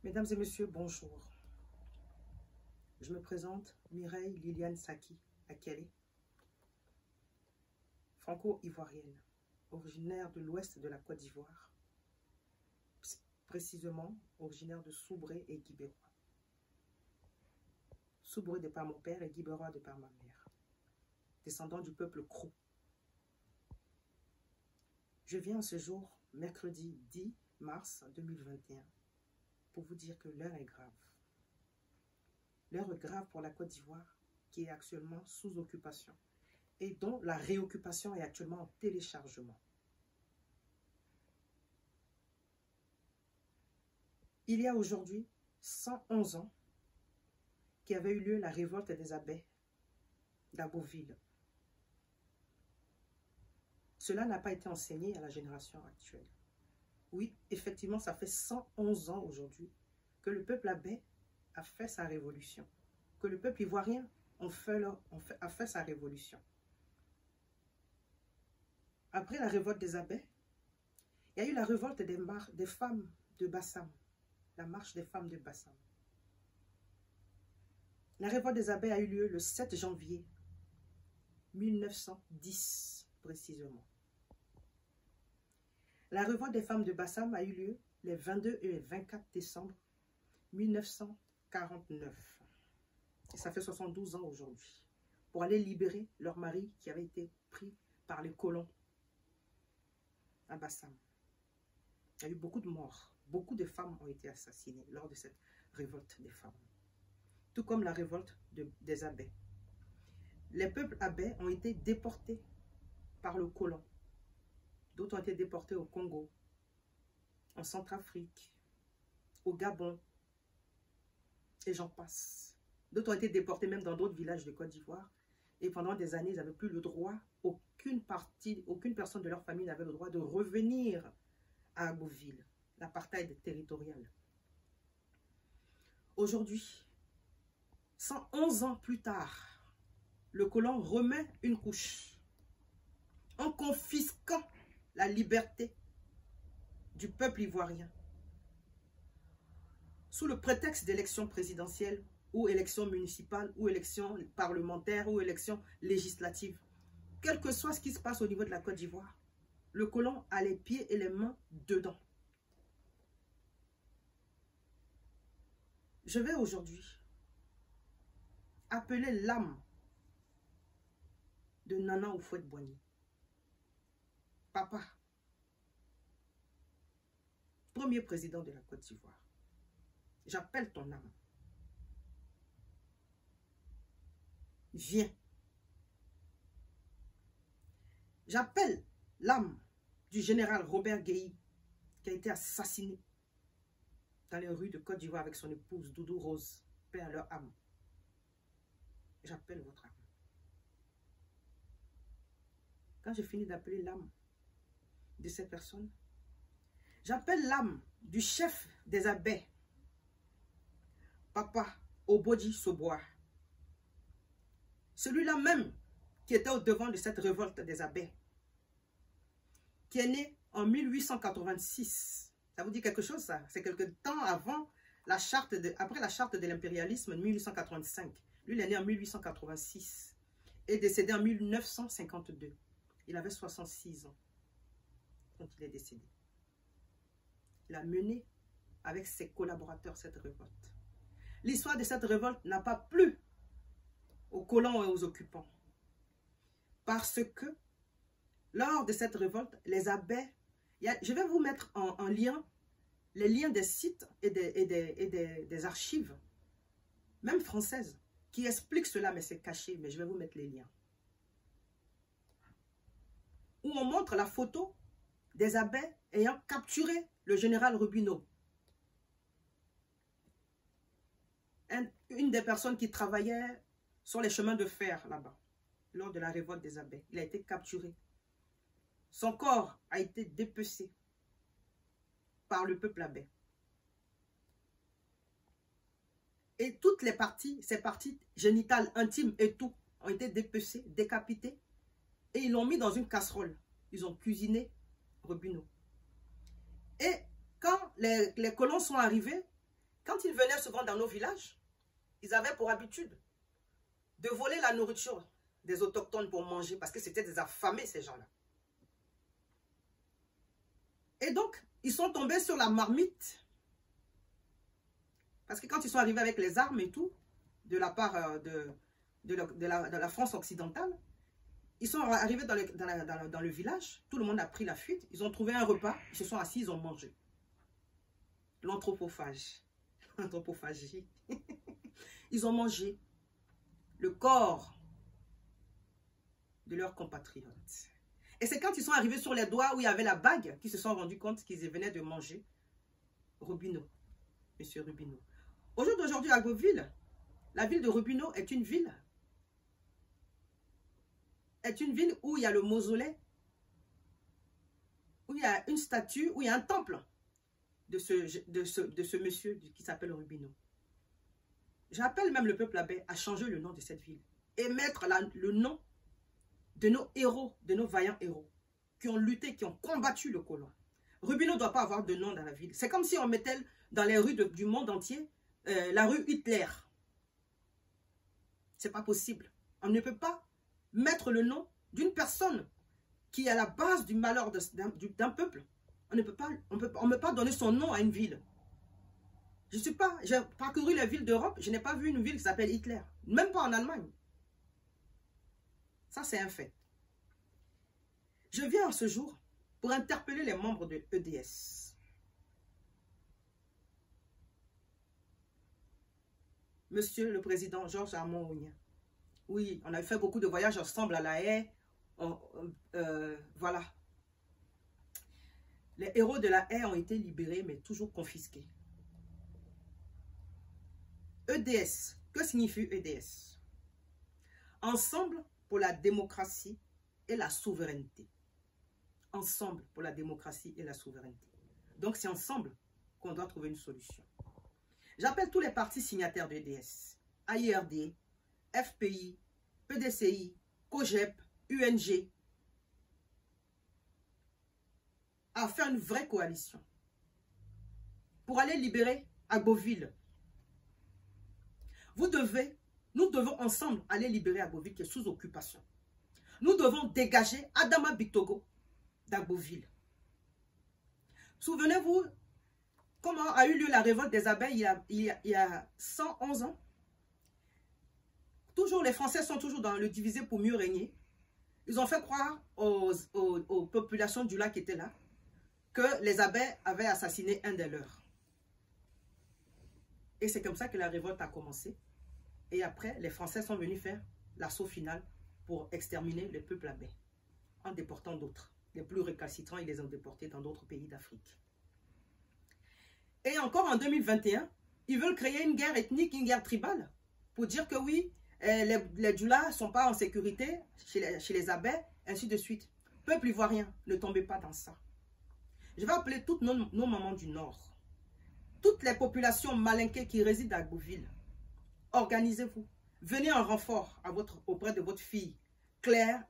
Mesdames et messieurs, bonjour. Je me présente Mireille Liliane Saki Akele, franco-ivoirienne, originaire de l'ouest de la Côte d'Ivoire, précisément originaire de Soubré et Guibérois. Soubré de par mon père et Guibérois de par ma mère, descendant du peuple Krou. Je viens ce jour, mercredi 10 mars 2021, pour vous dire que l'heure est grave. L'heure est grave pour la Côte d'Ivoire, qui est actuellement sous occupation et dont la réoccupation est actuellement en téléchargement. Il y a aujourd'hui 111 ans qu'avait eu lieu la révolte des abbés d'Abbeville. Cela n'a pas été enseigné à la génération actuelle. Oui, effectivement, ça fait 111 ans aujourd'hui que le peuple abbé a fait sa révolution, que le peuple ivoirien a fait sa révolution. Après la révolte des abbés, il y a eu la révolte des femmes de Bassam, la marche des femmes de Bassam. La révolte des abbés a eu lieu le 7 janvier 1910, précisément. La révolte des femmes de Bassam a eu lieu les 22 et les 24 décembre 1949. Et ça fait 72 ans aujourd'hui. Pour aller libérer leur mari qui avait été pris par les colons à Bassam. Il y a eu beaucoup de morts. Beaucoup de femmes ont été assassinées lors de cette révolte des femmes. Tout comme la révolte des abbés. Les peuples abbés ont été déportés par le colon. D'autres ont été déportés au Congo, en Centrafrique, au Gabon, et j'en passe. D'autres ont été déportés même dans d'autres villages de Côte d'Ivoire. Et pendant des années, ils n'avaient plus le droit, aucune personne de leur famille n'avait le droit de revenir à Abbeville, l'apartheid territorial. Aujourd'hui, 111 ans plus tard, le colon remet une couche en confisquant la liberté du peuple ivoirien sous le prétexte d'élections présidentielles ou élections municipales ou élections parlementaires ou élections législatives. Quel que soit ce qui se passe au niveau de la Côte d'Ivoire, le colon a les pieds et les mains dedans. Je vais aujourd'hui appeler l'âme de Nana Houphouët-Boigny. Papa, premier président de la Côte d'Ivoire, j'appelle ton âme. Viens. J'appelle l'âme du général Robert Guéhi qui a été assassiné dans les rues de Côte d'Ivoire avec son épouse Doudou Rose, paix à leur âme. J'appelle votre âme. Quand j'ai fini d'appeler l'âme de cette personne, j'appelle l'âme du chef des abbés, Papa Obodi Soboa. Celui-là même qui était au devant de cette révolte des abbés, qui est né en 1886. Ça vous dit quelque chose, ça? C'est quelque temps avant la charte après la charte de l'impérialisme de 1885. Lui, il est né en 1886 et décédé en 1952. Il avait 66 ans quand il est décédé. Il a mené avec ses collaborateurs cette révolte. L'histoire de cette révolte n'a pas plu aux colons et aux occupants. Parce que lors de cette révolte, les abbés, je vais vous mettre en lien les liens des sites et des archives, même françaises, qui expliquent cela, mais c'est caché, mais je vais vous mettre les liens. Où on montre la photo des abbés ayant capturé le général Rubino. Une des personnes qui travaillait sur les chemins de fer là-bas, lors de la révolte des abbés. Il a été capturé. Son corps a été dépecé par le peuple abbé. Et toutes les parties, ces parties génitales, intimes et tout, ont été dépecées, décapitées. Et ils l'ont mis dans une casserole. Ils ont cuisiné Rubino. Et quand les colons sont arrivés, Quand ils venaient souvent dans nos villages, ils avaient pour habitude de voler la nourriture des autochtones pour manger parce que c'était des affamés, ces gens-là. Et donc, ils sont tombés sur la marmite. Parce que quand ils sont arrivés avec les armes et tout, de la part de la France occidentale, ils sont arrivés dans le village, tout le monde a pris la fuite, ils ont trouvé un repas, ils se sont assis, ils ont mangé. L'anthropophage. L'anthropophagie. Ils ont mangé le corps de leurs compatriotes. Et c'est quand ils sont arrivés sur les doigts où il y avait la bague qu'ils se sont rendus compte qu'ils venaient de manger Robineau, Monsieur Robineau. Au jour d'aujourd'hui, à Beauville, la ville de Robineau est une ville où il y a le mausolée, où il y a une statue, où il y a un temple de ce monsieur qui s'appelle Robineau. J'appelle même le peuple abbé à changer le nom de cette ville et mettre le nom de nos héros, de nos vaillants héros qui ont lutté, qui ont combattu le colon. Robineau ne doit pas avoir de nom dans la ville. C'est comme si on mettait dans les rues du monde entier la rue Hitler. C'est pas possible. On ne peut pas mettre le nom d'une personne qui est à la base du malheur d'un peuple. On ne peut pas donner son nom à une ville. J'ai parcouru les villes d'Europe, je n'ai pas vu une ville qui s'appelle Hitler. Même pas en Allemagne. Ça, c'est un fait. Je viens en ce jour pour interpeller les membres de EDS. Monsieur le Président Georges Armand Onien. Oui, on a fait beaucoup de voyages ensemble à La Haye. Voilà. Les héros de La Haye ont été libérés, mais toujours confisqués. EDS. Que signifie EDS? Ensemble pour la démocratie et la souveraineté. Ensemble pour la démocratie et la souveraineté. Donc c'est ensemble qu'on doit trouver une solution. J'appelle tous les partis signataires de EDS. AIRD, FPI, PDCI, COGEP, UNG, à faire une vraie coalition pour aller libérer Agboville. Nous devons ensemble aller libérer Agboville qui est sous occupation. Nous devons dégager Adama Bitogo d'Agboville. Souvenez-vous comment a eu lieu la révolte des abeilles il y a 111 ans. Toujours, les Français sont toujours dans le diviser pour mieux régner. Ils ont fait croire aux populations du lac qui étaient là que les abeilles avaient assassiné un des leurs. Et c'est comme ça que la révolte a commencé. Et après, les Français sont venus faire l'assaut final pour exterminer le peuple abeille en déportant d'autres. Les plus récalcitrants, ils les ont déportés dans d'autres pays d'Afrique. Et encore en 2021, ils veulent créer une guerre ethnique, une guerre tribale, pour dire que oui, les Djula ne sont pas en sécurité chez les abeilles, ainsi de suite. Peuple ivoirien, ne tombez pas dans ça. Je vais appeler toutes nos mamans du Nord, toutes les populations malinquées qui résident à Agboville. Organisez-vous. Venez en renfort auprès de votre fille, Claire,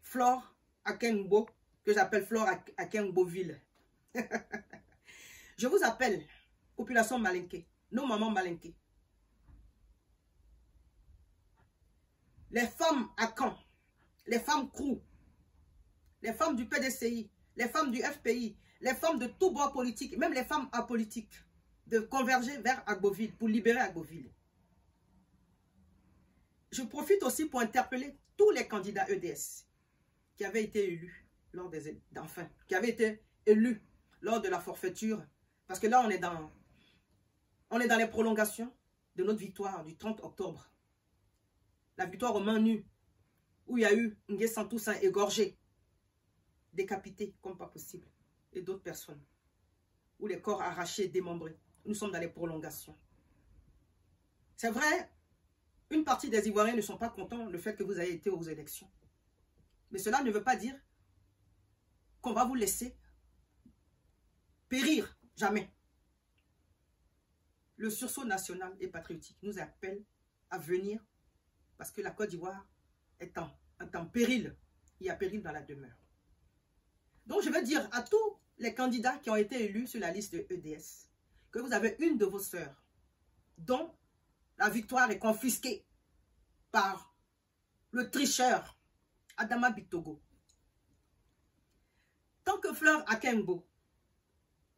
Flore Akengbo, que j'appelle Flore Akengboville. Je vous appelle, population malinquée, nos mamans malinquées. Les femmes à Caen, les femmes Krou, les femmes du PDCI, les femmes du FPI, les femmes de tout bord politique, même les femmes apolitiques, de converger vers Agboville, pour libérer Agboville. Je profite aussi pour interpeller tous les candidats EDS qui avaient été élus lors qui avaient été élus lors de la forfaiture. Parce que là, on est dans les prolongations de notre victoire du 30 octobre. La victoire aux mains nues, où il y a eu Nguessan Toussaint égorgé, décapité comme pas possible, et d'autres personnes, où les corps arrachés, démembrés. Nous sommes dans les prolongations. C'est vrai, une partie des Ivoiriens ne sont pas contents du fait que vous ayez été aux élections. Mais cela ne veut pas dire qu'on va vous laisser périr. Jamais. Le sursaut national et patriotique nous appelle à venir parce que la Côte d'Ivoire est en péril. Il y a péril dans la demeure. Donc je veux dire à tous les candidats qui ont été élus sur la liste de EDS que vous avez une de vos sœurs dont la victoire est confisquée par le tricheur Adama Bitogo. Tant que Fleur Akengbo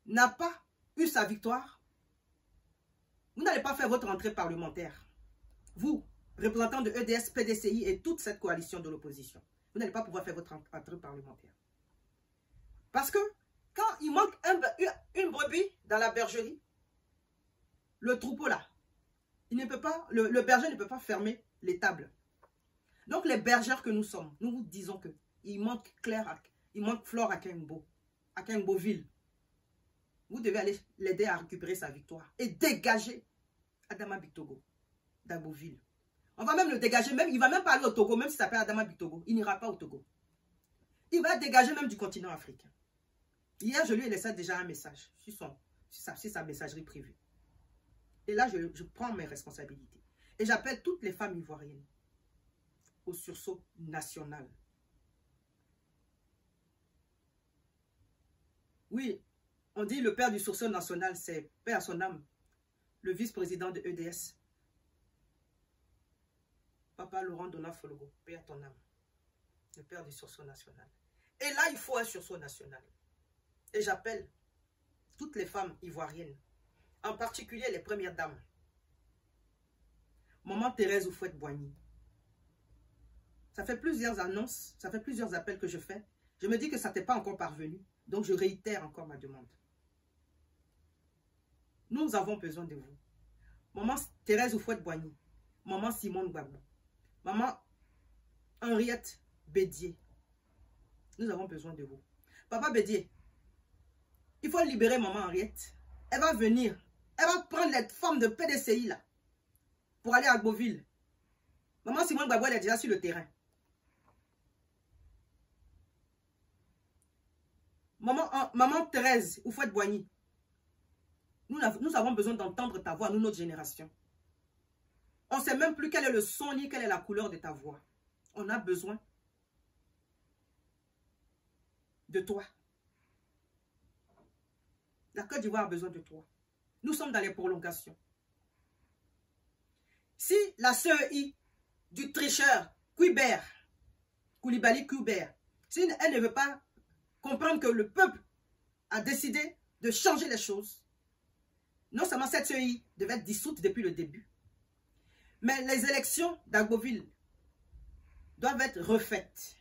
n'a pas eu sa victoire, vous n'allez pas faire votre entrée parlementaire. Vous, représentants de EDS, PDCI et toute cette coalition de l'opposition, vous n'allez pas pouvoir faire votre entrée parlementaire. Parce que quand il manque une brebis dans la bergerie, le troupeau là, il ne peut pas, le berger ne peut pas fermer les tables. Donc les bergères que nous sommes, nous vous disons que il manque Flore Akengbo, Akengboville. Vous devez aller l'aider à récupérer sa victoire et dégager Adama Bitogo d'Agboville. On va même le dégager, même, il ne va même pas aller au Togo, même s'il s'appelle Adama Bitogo. Il n'ira pas au Togo. Il va dégager même du continent africain. Hier, je lui ai laissé déjà un message sur sa messagerie privée. Et là, je prends mes responsabilités. Et j'appelle toutes les femmes ivoiriennes au sursaut national. Oui, on dit le père du sursaut national, c'est paix à son âme, le vice-président de EDS. Papa Laurent Donald Folgo, paix à ton âme, le père du sursaut national. Et là, il faut un sursaut national. Et j'appelle toutes les femmes ivoiriennes, en particulier les premières dames. Maman Thérèse Houphouët-Boigny. Ça fait plusieurs annonces, ça fait plusieurs appels que je fais. Je me dis que ça ne t'est pas encore parvenu. Donc je réitère encore ma demande. Nous avons besoin de vous. Maman Thérèse Houphouët-Boigny. Maman Simone Gbagbo. Maman Henriette Bédier. Nous avons besoin de vous. Papa Bédier, il faut libérer maman Henriette. Elle va venir. Elle va prendre les femmes de PDCI là. Pour aller à Agboville. Maman Simone Gbagbo, elle est déjà sur le terrain. Maman Thérèse Houphouët-Boigny. Nous avons besoin d'entendre ta voix, nous, notre génération. On ne sait même plus quel est le son ni quelle est la couleur de ta voix. On a besoin de toi. La Côte d'Ivoire a besoin de toi. Nous sommes dans les prolongations. Si la CEI du tricheur Koulibaly Kubert, si elle ne veut pas comprendre que le peuple a décidé de changer les choses, non seulement cette CEI devait être dissoute depuis le début, mais les élections d'Agboville doivent être refaites.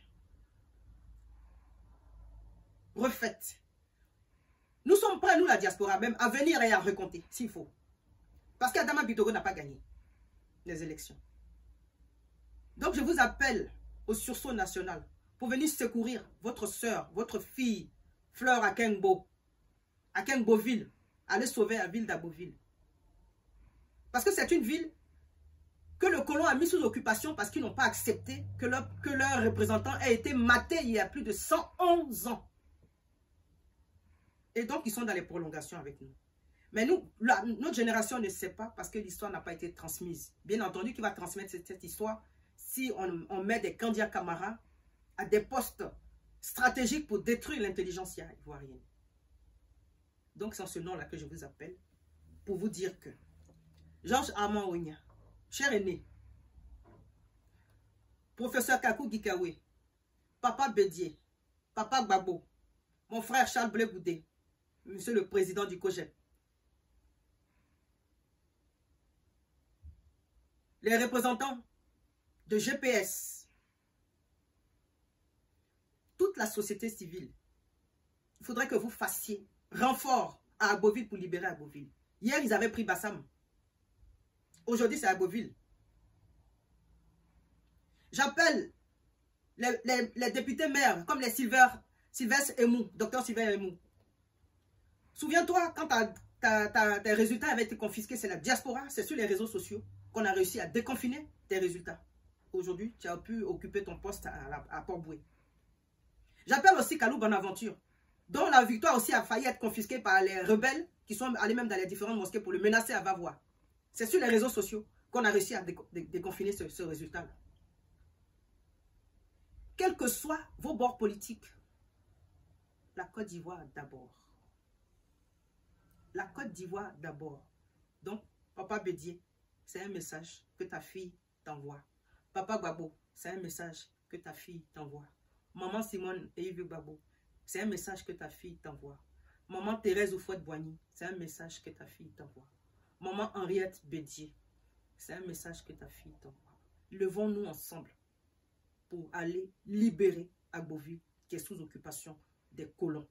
Nous sommes prêts, nous la diaspora même, à venir et à recompter, s'il faut. Parce qu'Adama Bitogo n'a pas gagné les élections. Donc je vous appelle au sursaut national pour venir secourir votre soeur, votre fille, Fleur Akengbo, Akengboville, aller sauver la ville d'Agboville. Parce que c'est une ville que le colon a mis sous occupation parce qu'ils n'ont pas accepté que leur représentant ait été maté il y a plus de 111 ans. Et donc, ils sont dans les prolongations avec nous. Mais nous, notre génération ne sait pas parce que l'histoire n'a pas été transmise. Bien entendu, qui va transmettre cette histoire si on met des Kandia Camara à des postes stratégiques pour détruire l'intelligentsia ivoirienne. Donc, c'est en ce nom-là que je vous appelle pour vous dire que Georges Armand Ogna, cher aîné, professeur Kakou Gikawe, Papa Bédier, Papa Gbagbo, mon frère Charles Blé-Goudé, monsieur le président du COGEP, les représentants de GPS, toute la société civile, il faudrait que vous fassiez renfort à Agboville pour libérer Agboville. Hier, ils avaient pris Bassam. Aujourd'hui, c'est Agboville. J'appelle les députés maires, comme les Sylvestre Emou, docteur Sylvestre Emou. Souviens-toi, quand tes résultats avaient été confisqués, c'est la diaspora, c'est sur les réseaux sociaux qu'on a réussi à déconfiner tes résultats. Aujourd'hui, tu as pu occuper ton poste à Port-Boué. J'appelle aussi Kalou Bonaventure, dont la victoire aussi a failli être confisquée par les rebelles qui sont allés même dans les différentes mosquées pour le menacer à Vavois. C'est sur les réseaux sociaux qu'on a réussi à déconfiner ce résultat-là. Quels que soient vos bords politiques, la Côte d'Ivoire d'abord. La Côte d'Ivoire d'abord. Donc, Papa Bédier, c'est un message que ta fille t'envoie. Papa Gbagbo, c'est un message que ta fille t'envoie. Maman Simone et Yves Gbagbo, c'est un message que ta fille t'envoie. Maman Thérèse Oufouette-Boigny, c'est un message que ta fille t'envoie. Maman Henriette Bédier, c'est un message que ta fille t'envoie. Levons-nous ensemble pour aller libérer Agboville qui est sous occupation des colons.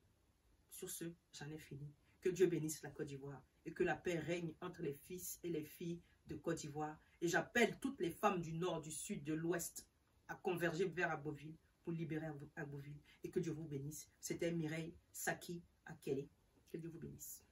Sur ce, j'en ai fini. Que Dieu bénisse la Côte d'Ivoire et que la paix règne entre les fils et les filles de Côte d'Ivoire. Et j'appelle toutes les femmes du nord, du sud, de l'ouest à converger vers Agboville pour libérer Agboville. Et que Dieu vous bénisse. C'était Mireille Saki Akele. Que Dieu vous bénisse.